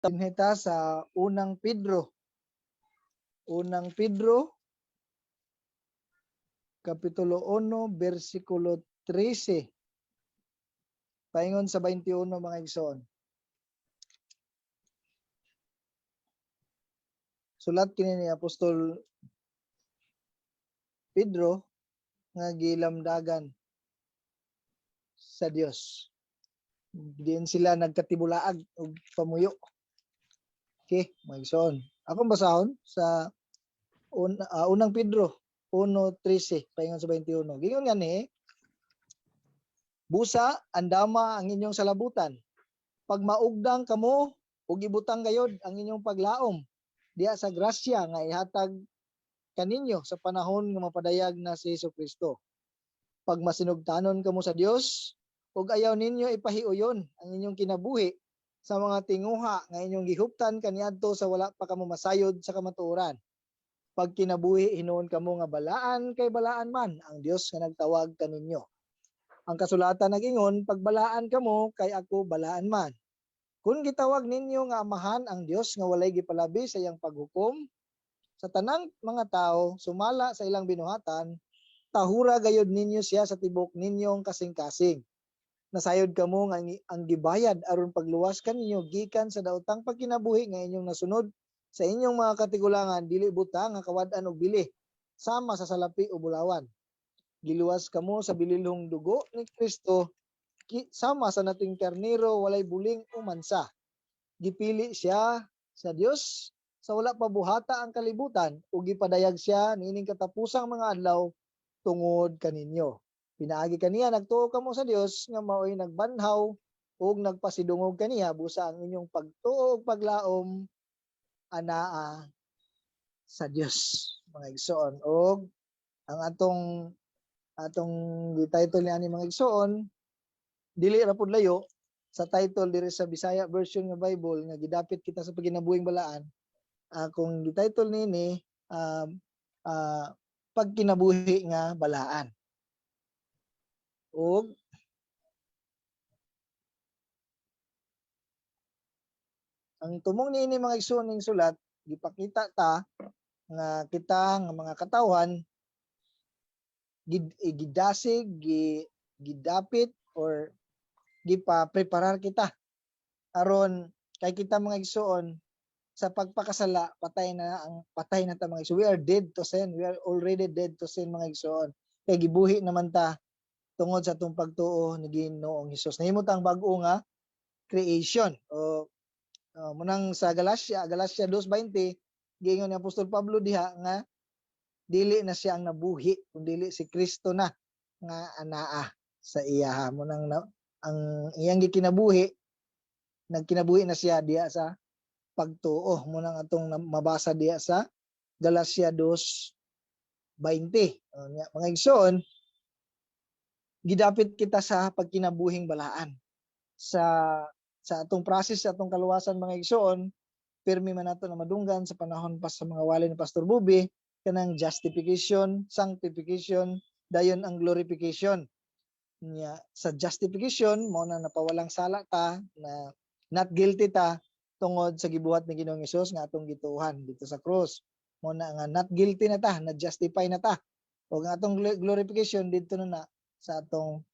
Tinhita sa unang Pedro. Unang Pedro, Kapitulo 1, versikulo 13. Paingon sa 21 mga igsoon. Sulat kini ni Apostol Pedro nga gilamdagan sa Dios. Diin sila nagkatibulaag og pamuyo. Okay, mga igsoon. Akong basahon sa unang Pedro 1:13 paingon sa 21. Gingon nga ni, busa andama ang inyong salabutan. Pag maugdang kamo ug ibutang gayod ang inyong paglaom diha sa grasya nga ihatag kaninyo sa panahon nga mapadayag na si Jesucristo. Pag masinugtanon kamo sa Dios ug ayaw ninyo ipahiuyon ang inyong kinabuhi sa mga tinguha nga inyong gihuptan kaniadto sa wala pa kamo masayod sa kamatuoran. Pag kinabuhi hinuon kamo nga balaan kay balaan man ang Dios nga nagtawag kaninyo. Ang kasulatan nagingon, pagbalaan kamo kay ako balaan man. Kung gitawag ninyo nga amahan ang Dios nga walay gipalabi sa iyang paghukom sa tanang mga tao sumala sa ilang binuhatan, tahura gayud ninyo siya sa tibok ninyong kasing-kasing. Nasayod kamo nga ang gibayad aron pagluwas kaninyo gikan sa daotang pagkinabuhi nga inyong nasunod sa inyong mga katigulangan dili buta nga kawad-an og bili sama sa salapi o bulawan. Giluwas kamo sa bililhong dugo ni Kristo sama sa nating karnero walay buling o mansa. Gipili siya sa Dios sa wala pa buhata ang kalibutan ug gipadayag siya niining katapusang mga adlaw tungod kaninyo. Pinaagi kaniya nagtuo kamo sa Dios nga mao'y nagbanhaw ug nagpasidungog kaniya busa ang inyong pagtuo ug paglaom anaa sa Dios mga igsoon. Og ang atong title ni ani mga igsoon dili ra pud layo sa title diri sa Bisaya version nga Bible nga gidapit kita sa pagkinabuhing balaan. Kung gi-title nini pagkinabuhi nga balaan. Og ang tumong niini mga igsoon ning sulat gipakita ta nga kita nga mga katawhan gidasig, gidapit or gipa-preparar kita aron kay kita mga igsoon sa pagpakasala patay na ta mga igsoon. We are dead to sin. We are already dead to sin mga igsoon. Kay gibuhi naman ta tungod sa atong pagtuo ni Ginoong Hesus. Nahimo tang bag-o nga creation. Munang sa Galacia 2:20 giingon ni Apostol Pablo diha nga dili na siya ang nabuhi kundi si Kristo na nga anaa sa iya. Munang ang iyang gikinabuhi nagkinabuhi na siya diha sa pagtuo. Munang atong mabasa diha sa Galacia 2:20. Mga igsoon, gidapit kita sa pagkinabuhing balaan. Sa atong process sa atong kaluwasan mga igsoon, pirmi man nato na madunggan sa panahon pa sa mga wali ni Pastor Bubi kanang justification, sanctification, dayon ang glorification. Sa justification mo na napawalang sala ta na not guilty ta tungod sa gibuhat ni Ginoong Hesus nga atong gituhan dito sa cross. Mo na nga not guilty na ta, na justify na ta. O nga atong glorification dito na sa atong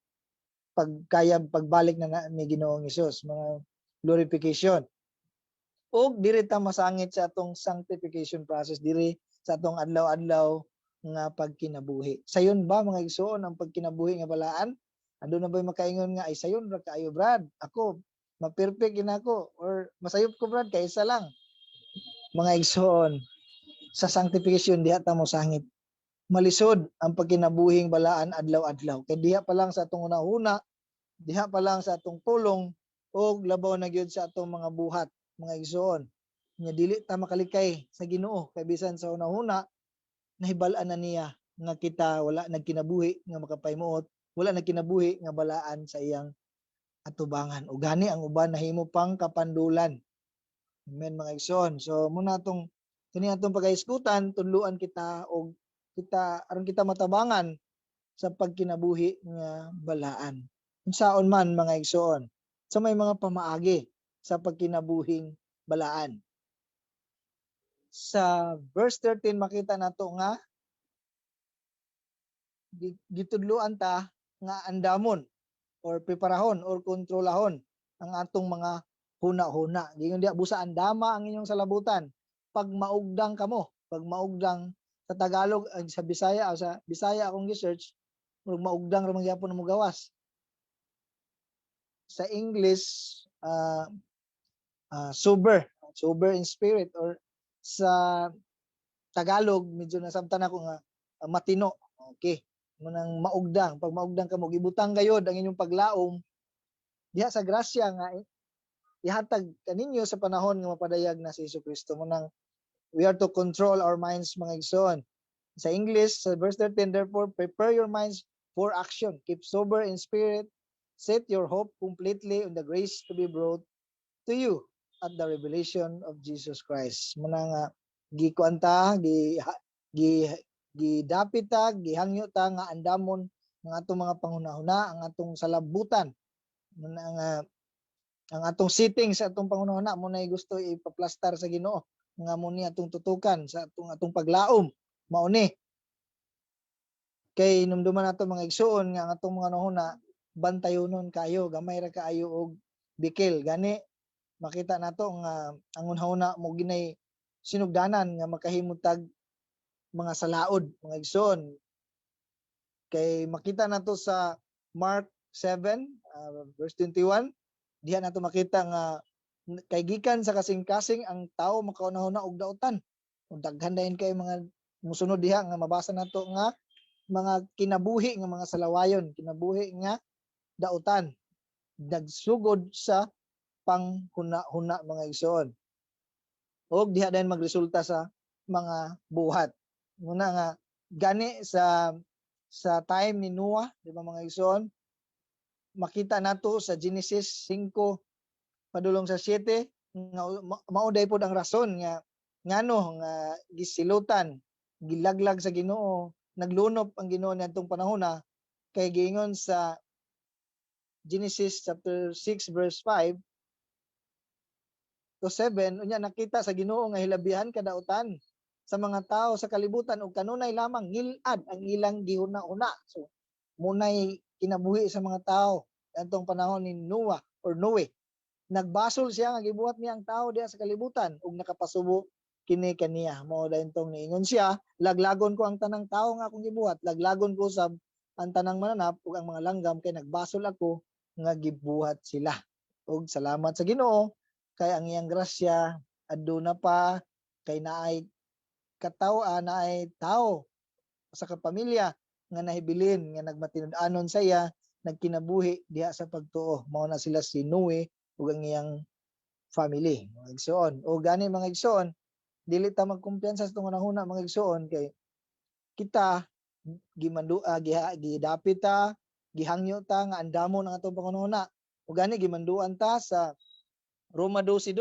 pagbalik na ni Ginoong Hesus, mga glorification. O diri ta masangit sa atong sanctification process diri sa atong adlaw-adlaw nga pagkinabuhi. Sayon ba mga igsoon ang pagkinabuhi nga balaan? Ando na ba makaingon nga ay sayon ra kaayo Brad? Ako ma-perfect gina ko or masayop ko Brad kay isa lang. Mga igsoon, sa sanctification diha ta mo sangit. Malisod ang pagkinabuhing balaan adlaw-adlaw. Kay diha pa lang sa atong una-una, diha pa lang sa atong pulong og labaw na gyud sa atong mga buhat, mga igsoon. Nya dili ta makalikay sa Ginoo kay bisan sa una-una nahibal-an na niya nga kita wala nagkinabuhi nga makapaymuot, wala nagkinabuhi nga balaan sa iyang atubangan. Ug gani ang uban nahimo pang kapandulan. Amen mga igsoon. So muna tong kini atong pagaiskutan, tudluan kita og kita aron kita matabangan sa pagkinabuhi nga balaan. Unsaon man mga igsoon, sa may mga pamaagi sa pagkinabuhing balaan. Sa verse 13 makita nato nga gitudloan ta nga andamon or preparahon or kontrolahon ang atong mga huna-huna. Gingon diha busa andama ang inyong salabutan pag maugdang kamo, pag maugdang sa Tagalog sa Bisaya o sa Bisaya akong gi-search murag maugdang ra man gyapon mo gawas. Sa English sober in spirit, or sa Tagalog medyo nasabtan ako nga matino. Okay, munang maugdang, pag maugdang kamo gibutang gayod ang inyong paglaom diha sa grasya nga ihatag kaninyo sa panahon nga mapadayag na si Jesucristo. Munang we are to control our minds mga igsoon. Sa English, sa verse 13, therefore prepare your minds for action, keep sober in spirit, set your hope completely on the grace to be brought to you at the revelation of Jesus Christ. Muna nga gikuanta, gidapit ta, gihangyo ta nga andamon ng atong mga panghunahuna, ang atong salabutan. Muna nga ang atong sitting sa atong panghunahuna mo na gusto ipaplastar sa Ginoo nga mo ni atong tutukan sa atong paglaom mao ni kay numduman nato mga igsoon nga ang atong mga nahuna bantayonon kayo, gamay ra kaayo og bikil gani makita nato nga ang hunahuna mo ginay sinugdanan nga makahimutag mga salaod mga igsoon. Kay makita nato sa Mark 7 verse 21, diha nato makita nga kay gikan sa kasing-kasing ang tao makaunahuna og daotan. Ug daghan dayon kay mga musunod diha nga mabasa nato nga mga kinabuhi nga mga salawayon, kinabuhi nga daotan. Nagsugod sa panghuna-huna mga igsoon. Og diha dayon magresulta sa mga buhat. Muna nga gani sa time ni Noah, di ba mga igsoon? Makita nato sa Genesis 5 padulong sa 7 nga mauday pod ang rason nga ngano nga gisilutan, gilaglag sa Ginoo, naglunop ang Ginoo niadtong panahon kay giingon sa Genesis chapter 6 verse 5 to 7 unya nakita sa Ginoo nga hilabihan kadaotan sa mga tao sa kalibutan ug kanunay lamang ngil-ad ang ilang gihuna-una. So munay kinabuhi sa mga tao adtong panahon ni Noah or Noe. Nagbasol siya nga gibuhat niya ang tao diha sa kalibutan ug nakapasubo kini kaniya. Mao dayon tong niingon siya, laglagon ko ang tanang tao nga akong gibuhat, laglagon ko sa ang tanang mananap ug ang mga langgam kay nagbasol ako nga gibuhat sila. Ug salamat sa Ginoo kay ang iyang grasya aduna pa kay naay naay tao sa kapamilya nga nahibilin nga nagmatinud-anon sa iya, nagkinabuhi diha sa pagtuo. Mao na sila si Noe ug ang iyang family mga igsoon. O gani mga igsoon, dili ta magkumpiyansa sa tong hunahuna mga igsoon kay kita gidapit ta, gihangyo ta nga andamon ang atong pangunahuna. O gani gimanduan ta sa Roma 12:2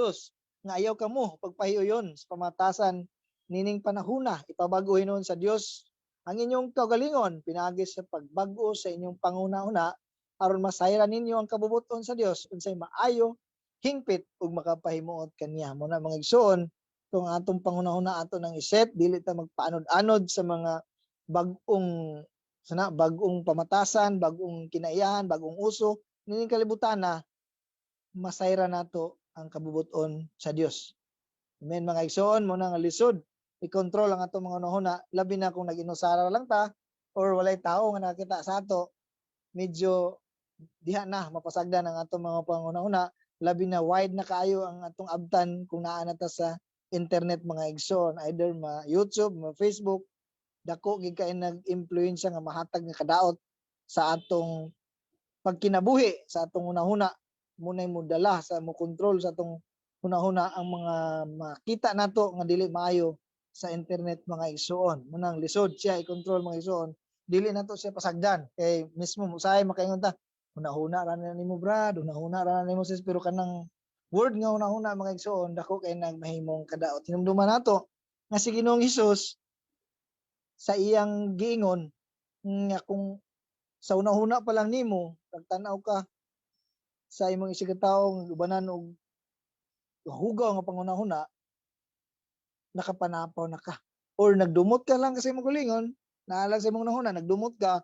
nga ayaw kamo pagpahiuyon sa pamatasan nining panahuna, ipabag-o hinon sa Dios ang inyong kaugalingon pinaagi sa pagbag-o sa inyong pangunahuna aron masayran ninyo ang kabubuton sa Dios unsay maayo, hingpit ug makapahimuot kaniya. Muna mga igsoon, kung atong pangunahuna ato nang iset, dili ta magpaanod-anod sa mga bagong pamatasan, bagong kinaiyahan, bagong uso nining kalibutan na masayra nato ang kabubuton sa Dios. Amen mga igsoon, muna nga lisod i-control ang atong mga hunahuna, labi na kung nag-inusara lang ta or walay tao nga nakita sa ato, medyo diha na mapasagdan ang atong mga pangunahuna, labi na wide na kaayo ang atong abtan kung naa na ta sa internet mga igsoon, either YouTube, Facebook, dako gid kay nag-impluwensya nga mahatag nga kadaot sa atong pagkinabuhi sa atong hunahuna. Munay modala sa mo control sa atong hunahuna ang mga makita nato nga dili maayo sa internet mga igsoon. Munang lisod siya i-control mga igsoon, dili nato siya pasagdan kay mismo usahay makaingon ta hunahuna ra na nimo brad, hunahuna ra na nimo sis, pero kanang word nga hunahuna mga igsoon dako kay nagmahimong kadaot. Hinumduman nato nga si Ginoong Hesus sa iyang giingon nga kung sa hunahuna pa lang nimo nagtan-aw ka sa imong isigataw nga ubanan og hugaw nga pangunahuna nakapanapaw na ka or nagdumot ka lang kasi magulingon naalang sa imong nahuna nagdumot ka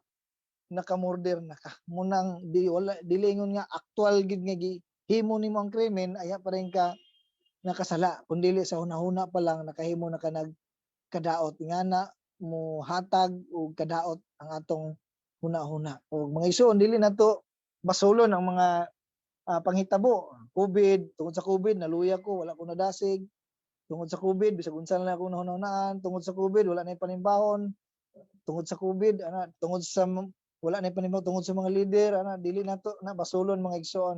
nakamurder na ka munang wala dilingon nga actual gid nga himo nimo ang krimen aya pa rin ka nakasala kun dili sa hunahuna pa lang nakahimo na ka nagkadaot ingana mo hatag og kadaot ang atong hunahuna og mga igsoon dili nato basulon ang mga panghitabo COVID tungod sa COVID naluya ko wala ko nadasig tungod sa COVID bisag unsa na ako nahunahunaan tungod sa COVID wala na panimbahon tungod sa COVID tungod sa wala na panimbahon tungod sa mga leader dili nato na basulon mga igsoon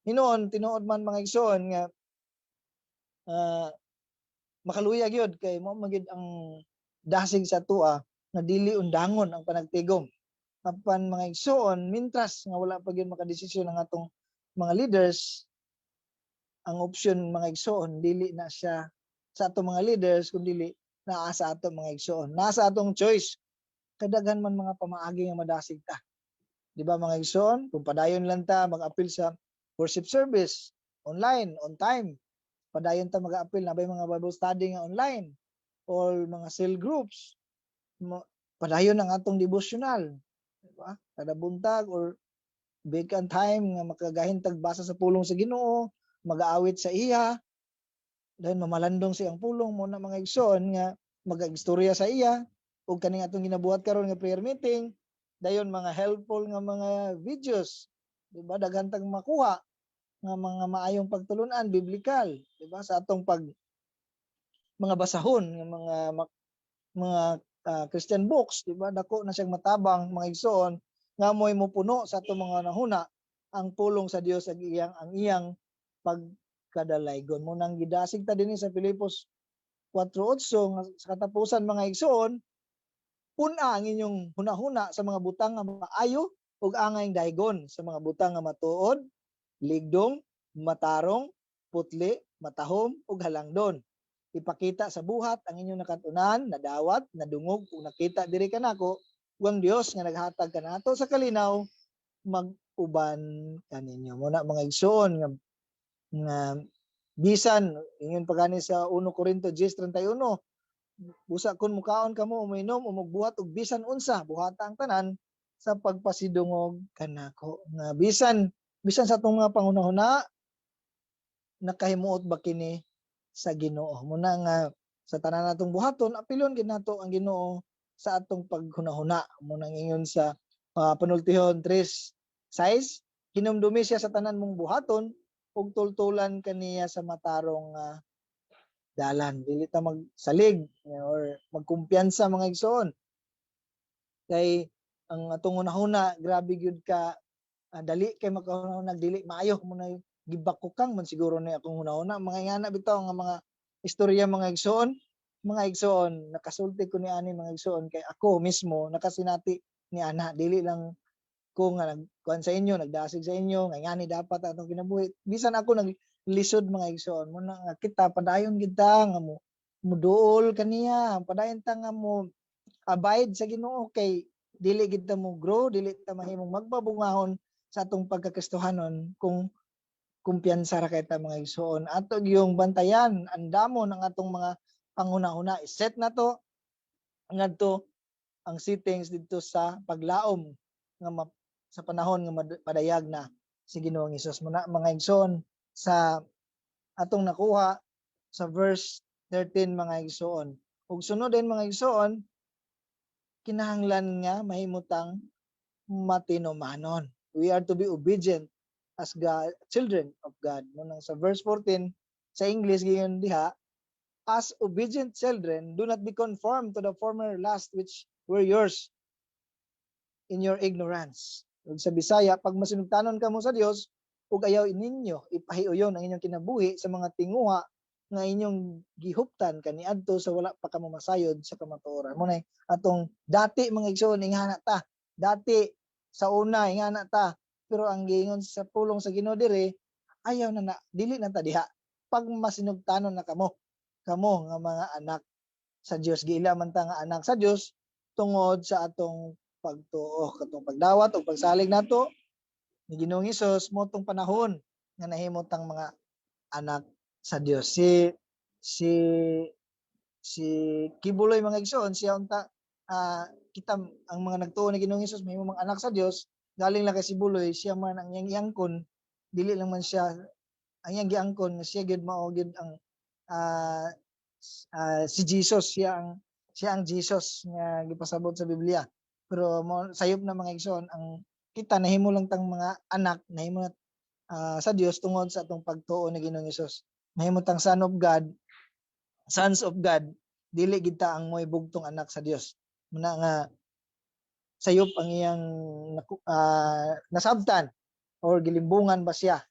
hinuon tinuod man mga igsoon nga makaluya gyud kay mao magid ang dasig sa tua nga dili undangon ang panagtigom apan mga igsoon mintras nga wala pa gyud makadesisyon ang atong mga leaders ang option mga igsoon dili na siya sa atong mga leaders kundi naa sa atong mga igsoon nasa atong choice kadaghan man mga pamaagi nga madasig ta di ba mga igsoon kung padayon lang ta mag-appeal sa worship service online on time padayon ta mag-appeal na bay mga Bible study nga online or mga cell groups padayon ang atong devotional di ba kada buntag or vacant time nga makagahintag basa sa pulong sa Ginoo mag-aawit sa iya dahil mamalandong siyang pulong mo na mga igsoon nga mag-istorya sa iya ug kaning atong ginabuhat karon nga prayer meeting dayon mga helpful nga mga videos di ba daghan tag makuha nga mga maayong pagtulunan biblikal di ba sa atong mga basahon nga mga Christian books di ba dako na siyang matabang mga igsoon nga mo'y mopuno sa atong mga nahuna ang pulong sa Dios ang iyang pagkadalaygon mo nang gidasig ta dinhi sa Filipos 4:8 sa katapusan mga igsoon puna ang inyong hunahuna sa mga butang nga maayo ug angay daygon sa mga butang nga matuod ligdong matarong putli matahom ug halangdon ipakita sa buhat ang inyong nakatunan nadawat nadungog ug nakita diri kanako ug ang Dios nga naghatag kanato sa kalinaw mag-uban kaninyo muna mga igsoon nga bisan ingon pa gani sa 1 Corinto 10:31 busa kun mukaon kamo uminom o magbuhat og bisan unsa buhata ang tanan sa pagpasidungog kanako nga bisan sa atong mga pangunahuna nakahimuot ba kini sa Ginoo muna nga sa tanan natong buhaton apilon gid nato ang Ginoo sa atong paghunahuna muna ingon sa panultihon 3:6 hinumdumi siya sa tanan mong buhaton ug tultulan kaniya sa matarong dalan dili ta magsalig or magkumpiyansa mga igsoon kay ang atong hunahuna grabe gyud ka dali kay makahunahuna dili maayo mo na gibakukang man siguro ni akong hunahuna mga ingana bitaw nga mga istorya mga igsoon nakasulti ko ni ani mga igsoon kay ako mismo nakasinati ni ana dili lang ko nga nagkuan sa inyo nagdasig sa inyo nga ngani dapat atong kinabuhi bisan ako naglisod mga igsoon mo na nga kita padayon gid ta nga mo muduol kaniya padayon ta nga mo abide sa Ginoo kay dili gid ta mo grow dili ta mahimong magbabungahon sa atong pagkakristohanon kung kumpiyansa ra kay ta mga igsoon ato yung bantayan andamon ang atong mga panghunahuna iset na to ngadto ang settings dito sa paglaom nga sa panahon nga padayag na si Ginoong Hesus muna mga igsoon sa atong nakuha sa verse 13 mga igsoon ug sunod din mga igsoon kinahanglan nga mahimutang matinumanon we are to be obedient as God, children of God munang sa verse 14 sa English giyon diha as obedient children do not be conformed to the former lust which were yours in your ignorance. Ug sa Bisaya, pag masinugtanon kamo sa Dios, ug ayaw ninyo ipahiuyon ang inyong kinabuhi sa mga tinguha nga inyong gihuptan kaniadto sa wala pa kamo masayod sa kamatuoran. Muna atong dati mga igsoon ingana ta. Dati sa una ingana ta. Pero ang giingon sa pulong sa Ginoo dire ayaw na dili na ta diha. Pag masinugtanon na kamo nga mga anak sa Dios giila man ta nga anak sa Dios tungod sa atong pagtuo katong pagdawat o pagsalig nato ni Ginoong Hesus mo tong panahon nga nahimot ang mga anak sa Dios. Si si Kibuloy mga igsoon siya unta kita ang mga nagtuo ni Ginoong Hesus may mga anak sa Dios galing lang kay si Buloy siya man ang iyang iangkon dili lang man siya ang iyang giangkon siya gyud mao gyud ang ah, si Jesus siya ang Jesus nga gipasabot sa Biblia. Pero mo sayop na mga igsoon ang kita nahimo lang tang mga anak nahimo na sa Dios tungod sa atong pagtuo ni Ginoong Hesus. Nahimo tang son of God, sons of God, dili gid ta ang moy bugtong anak sa Dios. Muna nga sayop ang iyang nasabtan or gilimbungan ba siya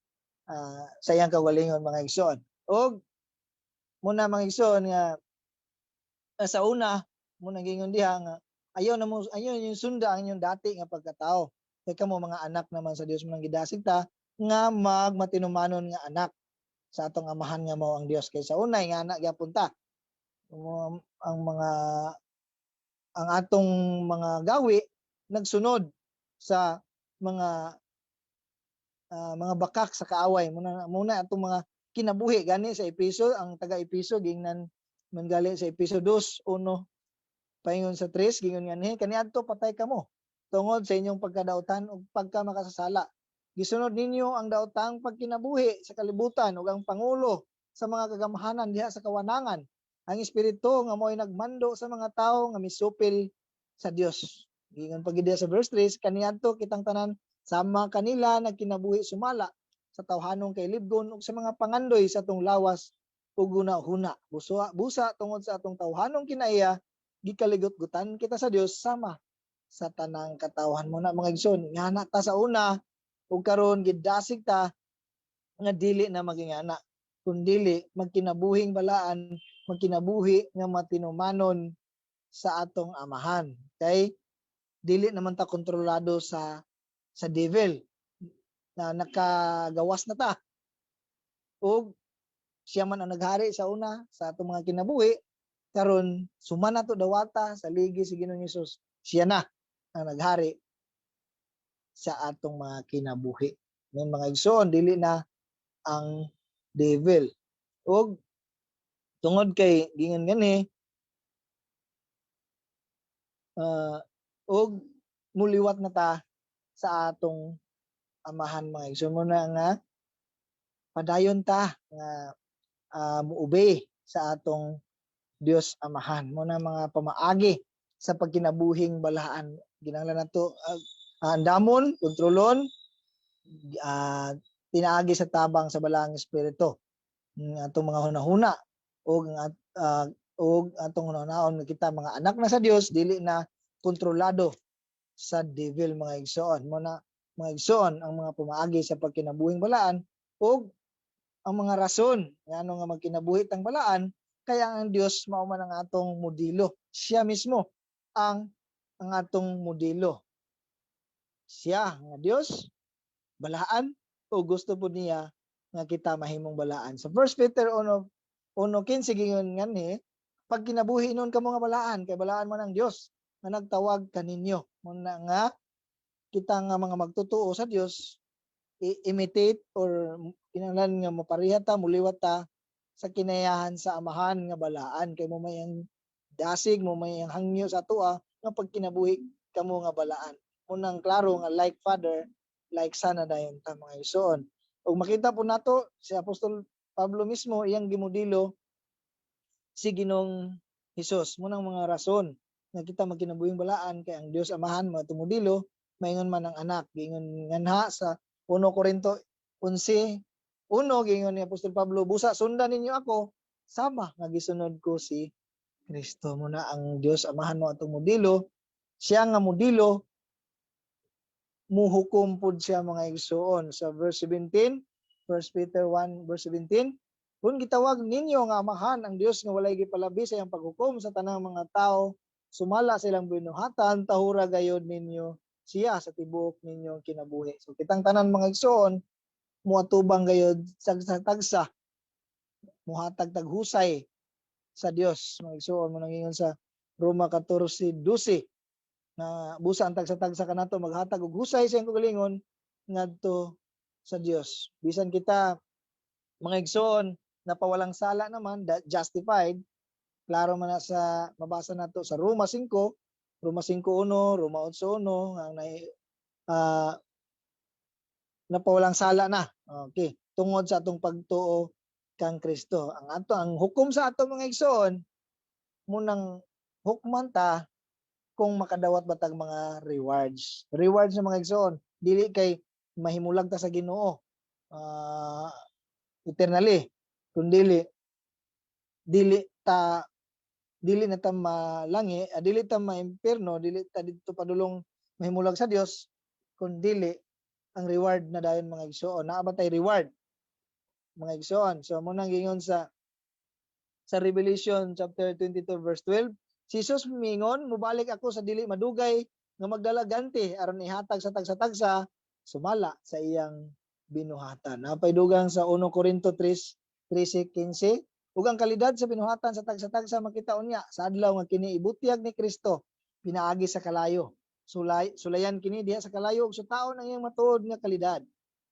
sa iyang kagalingon mga igsoon. Og muna mga igsoon nga sa una muna gingon diha nga ayaw yung sunda ang inyong dati nga pagkatao. Kay kamo mga anak naman sa Dios mo nang gidasig ta nga magmatinumanon nga anak sa atong amahan nga mao ang Dios kay sa unay nga anak gyapon ta. Ang mga ang atong mga gawi nagsunod sa mga bakak sa kaaway muna atong mga kinabuhi gani sa Episo ang taga Episo gingnan man gali sa Episo 2:1 paingon sa 3 gingon nga kaniadto patay kamo tungod sa inyong pagkadautan ug pagka makasasala gisunod ninyo ang daotang pagkinabuhi sa kalibutan ug ang pangulo sa mga kagamahanan diha sa kawanangan ang espiritu nga mo'y nagmando sa mga tawo nga misupil sa Dios gingon pagid sa verse 3 kaniadto kitang tanan sama kanila nagkinabuhi sumala sa tawhanong kay libgon ug sa mga pangandoy sa atong lawas ug guna-huna busa tungod sa atong tawhanong kinaiya gikaligot-gutan kita sa Dios sama sa tanang katawhan mo na mga igsoon ngana ta sa una ug karon gidasig ta nga dili na maging ana kun dili magkinabuhing balaan magkinabuhi nga matinumanon sa atong amahan kay dili naman ta kontrolado sa devil na nakagawas na ta ug siya man ang naghari sa una sa atong mga kinabuhi karon suman nato dawata sa ligi si Ginoong Hesus siya na ang naghari sa atong mga kinabuhi ng mga igsoon dili na ang devil ug tungod kay gingon gani ug muliwat na ta sa atong amahan mga igsoon mo na nga padayon ta nga muobey sa atong Dios amahan mo na mga pamaagi sa pagkinabuhing balaan ginahanglan nato andamon kontrolon tinaagi sa tabang sa balaang espiritu atong mga hunahuna ug atong hunahon kita mga anak na sa Dios dili na kontrolado sa devil mga igsoon mo na mga igsoon ang mga pumaagi sa pagkinabuhing balaan ug ang mga rason ngano nga magkinabuhi tang balaan kaya ang Dios mao man ang atong modelo siya mismo ang atong modelo siya nga Dios balaan o gusto po niya nga kita mahimong balaan sa 1 Peter 1:15 gingon ngani pag kinabuhi nun kamo nga balaan kay balaan man ang Dios nga nagtawag kaninyo muna nga kita nga mga magtotoo sa Dios imitate or kinahanglan nga mapariha ta muliwat ta sa kinayahan sa amahan nga balaan kay mo may ang dasig mo may ang hangyo sa atoa nga pag kinabuhi kamo nga balaan unang klaro nga like father like son na dayon ta mga igsoon ug makita po nato si Apostol Pablo mismo iyang gimodelo si Ginoong Hesus munang mga rason nga kita magkinabuhing balaan kay ang Dios amahan mo tumodelo maingon man ang anak gingon nganha sa 1 Korinto 11:1 gingon ni Apostol Pablo busa sundan ninyo ako sama nga gisunod ko si Kristo mo na ang Dios amahan mo atong modelo siya nga modelo muhukom pud siya mga igsoon sa verse 17 1 Peter 1:17 kung gitawag ninyo nga amahan ang Dios nga walay gipalabi sa iyang paghukom sa tanang mga tao sumala sa ilang binuhatan tahura gayud ninyo siya sa tibuok ninyong kinabuhi so kitang tanan mga igsoon muatubang gayud tagsa muhatag taghusay sa Dios mga igsoon mo nangingon sa Roma 14:12 na busa ang tagsa-tagsa kanato maghatag og husay sa iyang kagalingon ngadto sa Dios bisan kita mga igsoon napawalang sala naman, justified, klaro man na sa mabasa nato sa Roma 5, Roma 5:1, Roma 8:1 ang napawalang sala na. Okay, tungod sa atong pagtuo kang Kristo. Ang hukom sa ato mga igsoon munang hukman ta kung makadawat batag mga rewards. Rewards ng mga igsoon dili kay mahimulag ta sa Ginoo eternally, kundi dili na ta malangi, dili ta maimpierno, dili ta didto padulong mahimulag sa Dios, kundi ang reward na dayon mga igsoon. Naa ba tay reward mga igsoon? So mo nang gingon sa Revelation chapter 22 verse 12, si Jesus mingon, mubalik ako sa dili madugay nga magdala ganti aron ihatag sa tagsa-tagsa sumala sa iyang binuhatan. Napay dugang sa 1 Corinto 3:15, ug ang kalidad sa binuhatan sa tagsa-tagsa makita unya sa adlaw nga kini ibutyag ni Kristo pinaagi sa kalayo. Sulayan kini diha sa kalayo ug sutaon ang iyang matuod nga kalidad.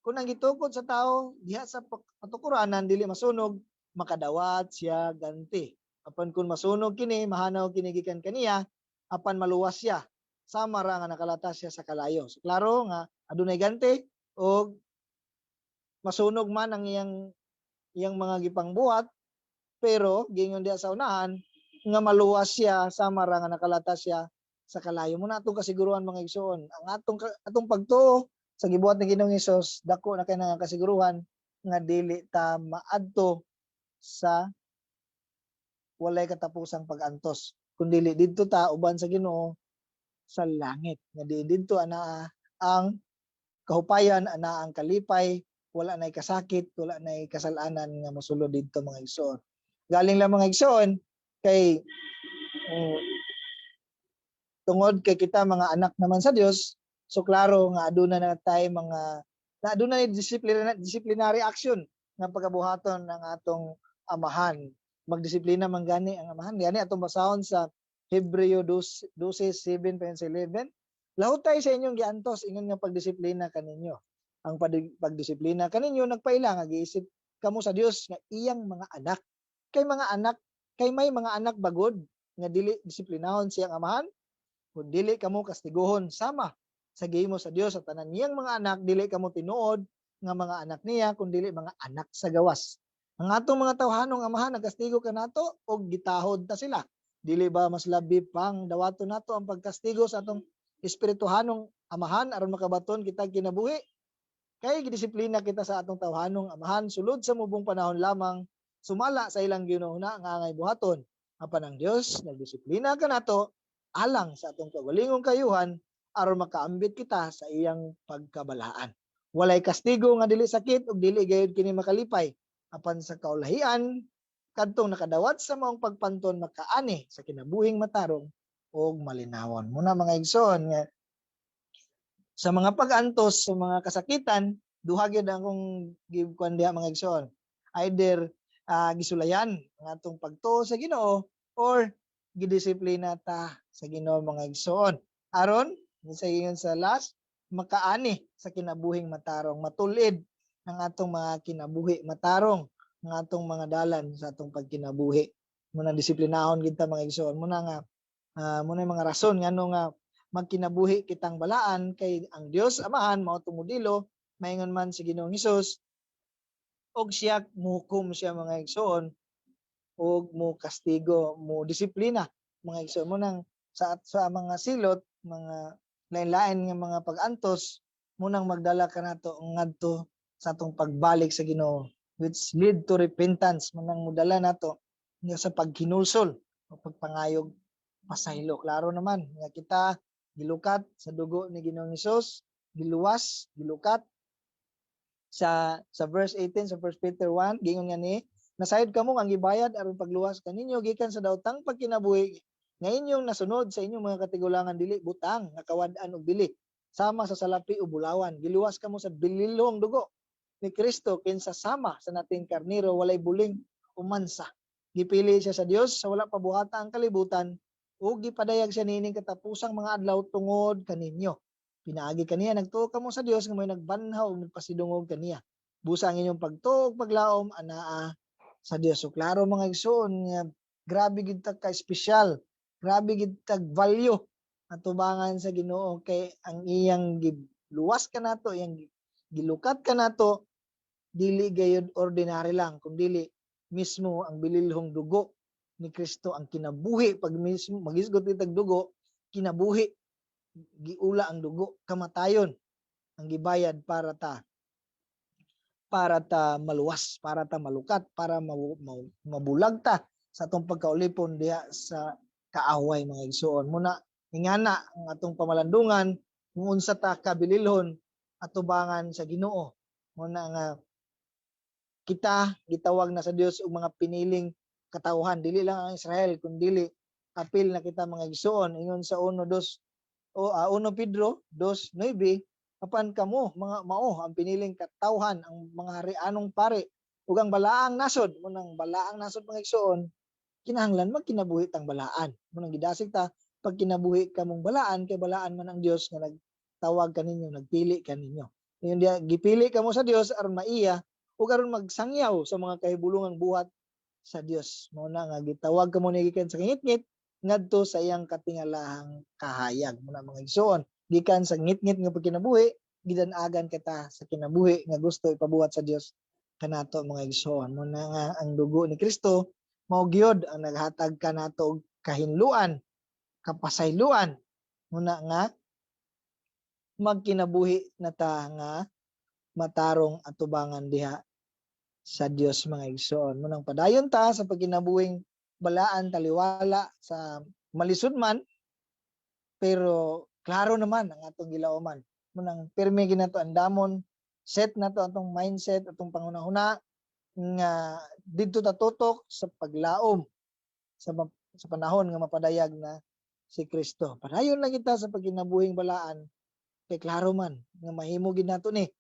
Kung ang gitukod sa tao diha sa patukuranan dili masunog, makadawat siya ganti. Apan kung masunog kini, mahanaw kini gikan kaniya, apan maluwas siya. Sama ra nga nakalatas siya sa kalayo. So, klaro nga adunay ganti o masunog man ang iyang mga gipangbuhat, pero gingon diha sa unahan nga maluwas siya, sama ra nga nakalatas siya sa kalayo. Muna atong kasiguruhan mga igsoon, ang atong pagtuo sa gibuhat ni Ginoong Hesus, dako na kay nga kasiguruhan nga dili ta maadto sa walay katapusang pag-antos, kundi didto ta uban sa Ginoo sa langit. Nga didto ana ang kahupayan, ana ang kalipay, wala nay kasakit, wala nay kasalanan nga mosulod didto mga igsoon. Galing lang mga igsoon kay tungod kay kita mga anak naman sa Dios, so klaro nga aduna na tay mga aduna ni disciplinary action nga pagabuhaton ng atong amahan. Magdisiplina man gani ang amahan. Gani atong basahon sa Hebreo 12:7-11. Lahutay sa inyong giantos ingon nga pagdisiplina kaninyo. Ang pagdisiplina kaninyo nagpaila nga giisip kamo sa Dios nga iyang mga anak. Kay may mga anak bagod nga dili disiplinahon siyang amahan, kung dili kamo kastiguhon sama sa gihimo sa Dios sa tanan niyang mga anak, dili kamo tinuod nga mga anak niya, kung dili mga anak sa gawas. Ang atong mga tawhanong amahan nagastigo kanato og gitahod ta sila. Dili ba mas labi pang dawaton nato ang pagkastigo sa atong espirituhanong amahan aron makabaton kita kinabuhi? Kay gidisiplina kita sa atong tawhanong amahan sulod sa mubong panahon lamang sumala sa ilang ginuhuna nga angay buhaton. Apan ang Dios nagdisiplina kanato alang sa atong kaugalingong kayuhan aron makaambit kita sa iyang pagkabalaan. Walay kastigo nga dili sakit ug dili gayud kini makalipay. Apan sa kaulahian kadtong nakadawat sa maong pagpanton makaani sa kinabuhing matarong ug malinawon. Muna mga igsoon nga sa mga pag-antos sa mga kasakitan duha gyud akong gikuan diha mga igsoon. Either gisulayan ang atong pagtuo sa Ginoo or gidisiplina ta sa Ginoo mga igsoon. Aron sa ingon sa last makaani sa kinabuhing matarong, matulid ng atong mga kinabuhi matarong, ng atong mga dalan sa atong pagkinabuhi. Muna disiplinahon gid ta mga igsoon. Muna mga rason ngano nga magkinabuhi kitang balaan kay ang Dios Amahan mao tumudilo maingon man si Ginoong Hesus og siya muhukom siya mga igsoon og mo kastigo, mo disiplina mga igsoon. Mo nang sa mga silot, mga lain-lain nga mga pag-antos, mo nang magdala kanato ngadto sa atong pagbalik sa Ginoo, which lead to repentance. Mo nang mudala nato nga sa paghinulsol o pagpangayog pasaylo. Klaro naman nga kita gilukat sa dugo ni Ginoong Hesus, giluwas, gilukat sa verse 18 sa 1 Peter 1, gingon nga ni nasayod kamo ang gibayad aron pagluwas kaninyo gikan sa daotang pagkinabuhi nga inyong nasunod sa inyong mga katigulangan dili butang nga kawad-an og bili sama sa salapi o bulawan. Giluwas kamo sa bililhong dugo ni Kristo kinsa sama sa nating karniro walay buling umansa. Gipili siya sa Dios sa wala pabuhata ang kalibutan ug gipadayag siya nining katapusang mga adlaw tungod kaninyo. Pinaagi kaniya nagtuo kamo sa Dios nga may nagbanhaw ug nagpasidungog kaniya. Busa ang inyong pagtuo ug paglaom anaa sa Dios. So klaro mga igsoon nga grabe gid ta ka espesyal, grabe gid ta value atubangan sa Ginoo kay ang iyang giluwas ka nato, iyang gilukat ka nato dili gayud ordinary lang kundi mismo ang bililhong dugo ni Kristo ang kinabuhi. Pag mismo magisgot itag dugo, kinabuhi, giula ang dugo, kamatayon ang gibayad para ta maluwas, para ta malukat, para mabulag ta sa atong pagkaulipon diha sa kaaway mga igsoon. Muna ingana ang atong pamalandungan kung unsa ta kabililhon atubangan sa Ginoo. Muna nga kita gitawag na sa Dios og mga piniling katawhan, dili lang ang Israel kundi apil na kita mga igsoon. Ingon sa 1 Pedro 2:9, apan kamo mga mao ang piniling katawhan, ang mga harianong pare ug ang balaang nasod. Munang balaang nasod mga igsoon, kinahanglan magkinabuhi tang balaan. Munang gidasig ta pag kinabuhi kamong balaan kay balaan man ang Dios nga nagtawag kaninyo, nagpili kaninyo. Ingon dia gipili kamo sa Dios aron maiya ug aron magsangyaw sa mga kahibulongang buhat sa Dios. Mao na nga gitawag kamo ni gikan sa ngitngit ngadto sa iyang katingalahang kahayag. Muna mga igsoon, gikan sa ngitngit nga pagkinabuhi, gidanagan kita sa kinabuhi nga gusto ipabuhat sa Dios kanato mga igsoon. Muna nga ang dugo ni Kristo mao gyud ang naghatag kanato og kahinluan, kapasayloan. Muna nga magkinabuhi na ta nga matarong atubangan diha sa Dios mga igsoon. Munang padayon ta sa pagkinabuhing balaan taliwala sa malisud man pero klaro naman ang atong gilauman. Munang pirmi ginato andamon, set nato atong mindset, atong panghunahuna nga didto ta tutok sa paglaom sa panahon nga mapadayag na si Kristo. Padayon lang kita sa pagkinabuhing balaan kay klaro man nga mahimo gid nato ni.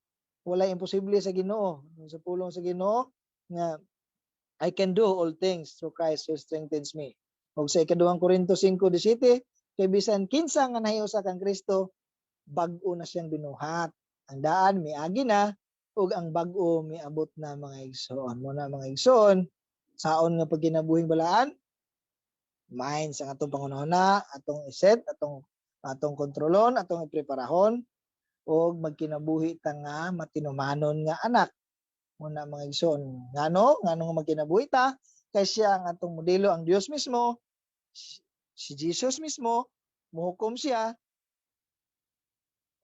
Wala imposible sa Ginoo. Sa pulong sa Ginoo nga I can do all things through Christ who strengthens me. Og sa ikaduhang Korinto 5:17, kay bisan kinsa nga nahiusa kang Kristo, bag-o na siyang binuhat. Ang daan miagi na ug ang bag-o miabot na mga igsoon. Muna mga igsoon, saon nga pagkinabuhing balaan, minds ang atong pangunahuna, atong iset, atong kontrolon, atong ipreparahon og magkinabuhi ta nga matinumanon nga anak. Muna mga igsoon, ngano nga magkinabuhi ta kay siya ang atong modelo, ang Dios mismo, si Jesus mismo, muhukom siya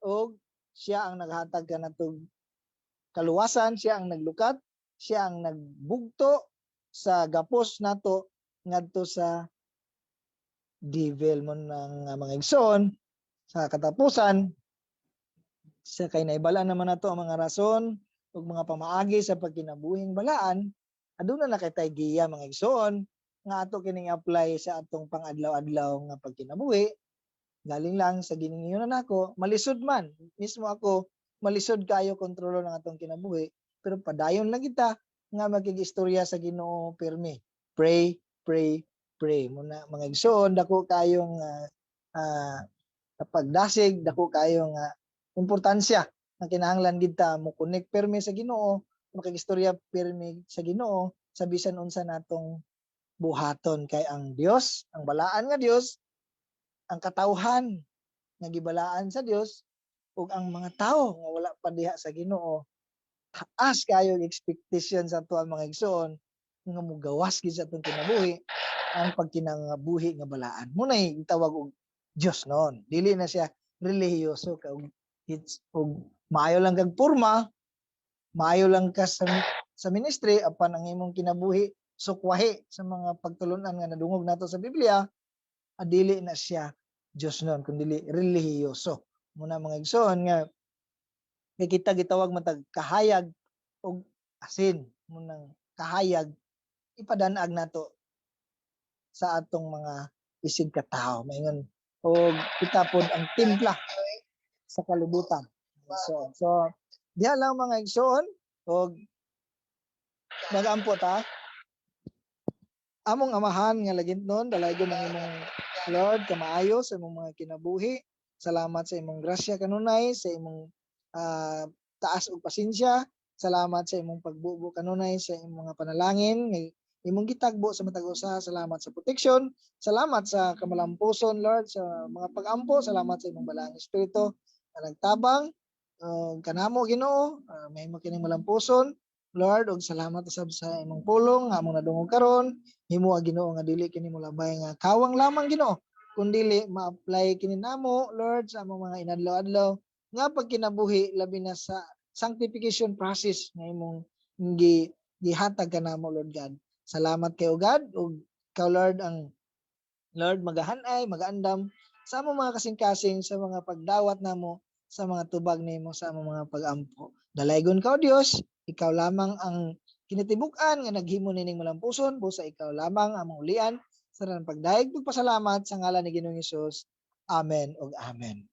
og siya ang naghatag kanatong kaluwasan, siya ang naglukat, siya ang nagbugto sa gapos nato ngadto sa devil. Mo ng mga igsoon sa katapusan sa kay naibala naman nato ang mga rason ug mga pamaagi sa pagkinabuhing balaan, aduna na kay tay giya mga igsoon nga ato kining apply sa atong pang-adlaw-adlaw nga pagkinabuhi. Galing lang sa giningiyonan nako, malisod man mismo ako, malisod kayo kontrolo ng atong kinabuhi, pero padayon lang kita nga makigistorya sa Ginoo pirmi. Pray, pray, pray. Muna mga igsoon, dako kayong pagdasig, dako kayong importansya na kinahanglan gid ta mo connect pirmi sa Ginoo, makigistorya pirmi sa Ginoo sa bisan unsa natong buhaton kay ang Dios, ang balaan nga Dios, ang katawhan nga gibalaan sa Dios ug ang mga tawo nga wala pa diha sa Ginoo, taas kayo expectation sa ato mga igsoon nga mogawas gid sa atong kinabuhi ang pagkinabuhi nga balaan. Munay tawag og Dios noon. Dili na siya relihiyoso ka og maayo lang kag porma, maayo lang ka sa ministry apan ang imong kinabuhi sukwahi sa mga pagtulunan nga nadungog nato sa Biblia, dili na siya Dios noon kundi relihiyoso. Muna mga igsoon nga kay kita gitawag matag kahayag og asin. Munang kahayag ipadanag nato sa atong mga isig katawo. Maingon og kita pod ang timpla sa kalibutan. So diha lang mga igsoon og nagaampo ta among amahan nga lagintnon, dalaygon ang imong Lord kamaayo sa imong mga kinabuhi. Salamat sa imong grasya kanunay, sa imong taas og pasensya Salamat sa imong pagbubo kanunay sa imong mga panalangin nga imong gitagbo sa matag usa. Salamat sa protection. Salamat sa kamalampuson, Lord, sa mga pag-ampo. Salamat sa imong balaang espiritu na nagtabang kanamo Ginoo. May mo kining malampuson, Lord, og salamat usab sa imong pulong nga among nadungog karon. Himo Ginoo nga dili kini mo labay nga kawang lamang Ginoo, kundili ma-apply kini namo, Lord, sa among mga inadlaw-adlaw nga pagkinabuhi labi na sa sanctification process nga imong gihatag kanamo, Lord God. Salamat kayo God ug ikaw Lord ang Lord magahanay, magaandam sa among mga kasing-kasing sa mga pagdawat namo sa mga tubag nimo sa among mga pag-ampo. Dalaygon ka o Dios, ikaw lamang ang kinatibuk-an nga naghimo nining malampuson, busa ikaw lamang ang maulian sa pagdayeg pagpasalamat sa ngalan ni Ginoong Hesus. Amen ug amen.